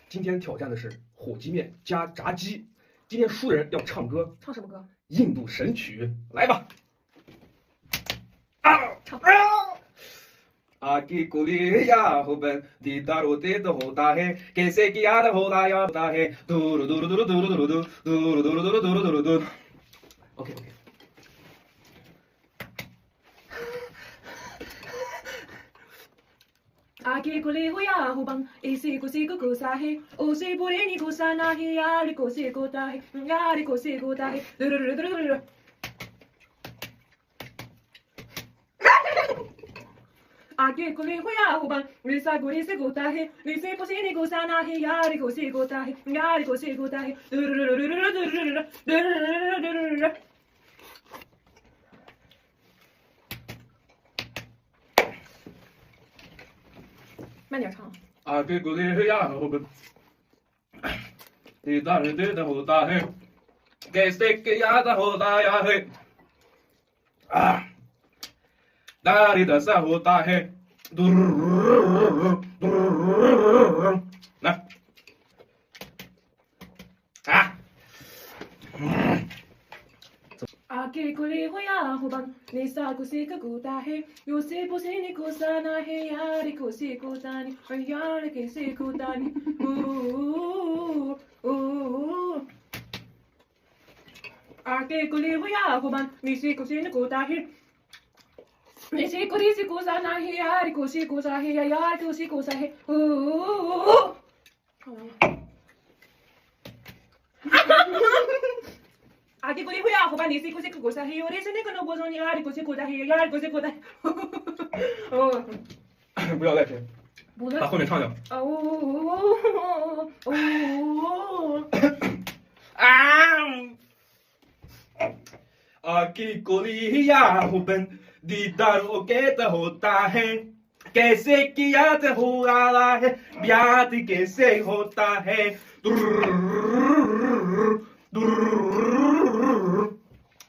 今天挑战的是火鸡面加炸鸡。今天输的人要唱歌，唱什么歌？印度神曲，来吧！啊！唱。आकी कुलिया हो बन दीदार होते तो होता है कैसे किया तो होता है दूर दूर दूर दूर दूर दूर दूर दूर दूर दूर दूर दूर ओके ओके आगे कुले हुआ हो बंग इसी को सी को सा है उसे बुरे नी को सा ना है यार को से कोता है यार को से कोता है आगे कुले हुआ हो बंग निसा गुरी से कोता है निसे पुसे नी को सा ना है यार को से कोता है यार को से कोता है慢点唱。आगे कुलिया हो बन दीदार होते तो होता है कैसे किया तो होता है दारी दशा होता है ना आगे कुले हुआ हो बंग निसा को से कोता है यो से पुसे नी को सा ना है यार को से कोता नी और यार के से कोता नी आगे कुले हुआ हो बंग निसे को से कोता है निसे को री से को सा ना है यार को से को सा है यार को से को सा है आगे कोई हुआ होगा निसी को से कोसा है और ऐसे नहीं करना बोझ नहीं यार को से कोता है यार को से कोता है 不要再听，不能把后面唱掉。आकी कुलिया हो बन दीदार ओके तो होता है कैसे किया तो हो रहा है ब्याह कैसे होता है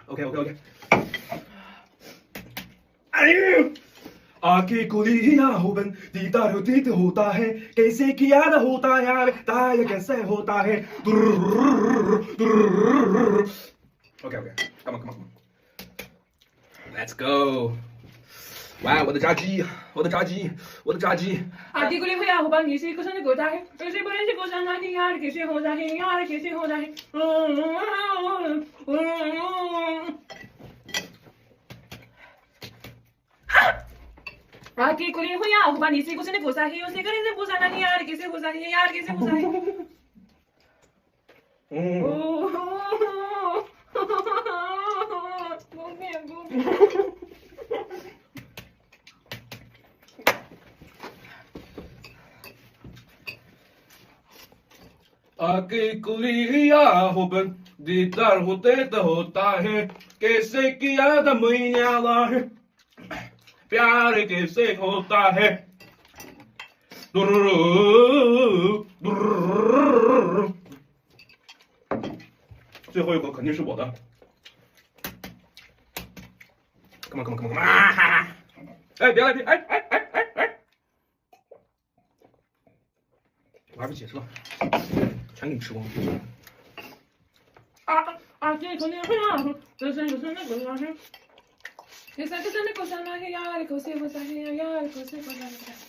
ओके ओके ओके आके कुलिया हो बन दीदार होती तो होता है कैसे किया तो होता है ताया कैसे होता है okay okay come on come on come on let's go 哇我的炸鸡我的炸鸡我的炸鸡 आगे कोई हुआ होगा निसी को से कोता है ऐसे बोले से कोसा ना है यार कैसे होता है यार कैसे होता है आगे कोई हुआ होगा निसी को से कोसा है उसे करे से कोसा ना है यार कैसे होता है यार कैसे होता है आगे कुलिया हो बन दीदार होते तो होता है कैसे किया था मैयाला है प्यार कैसे होता है दुर्र 最后一口肯定是我的 come on come on come on 哎别来别哎玩不起是吧全给你吃光了。आगे कोई हुआ जैसे जैसे ना कोसा है ऐसा कैसे ना कोसा ना है यार को से कोसा है यार को से कोसा है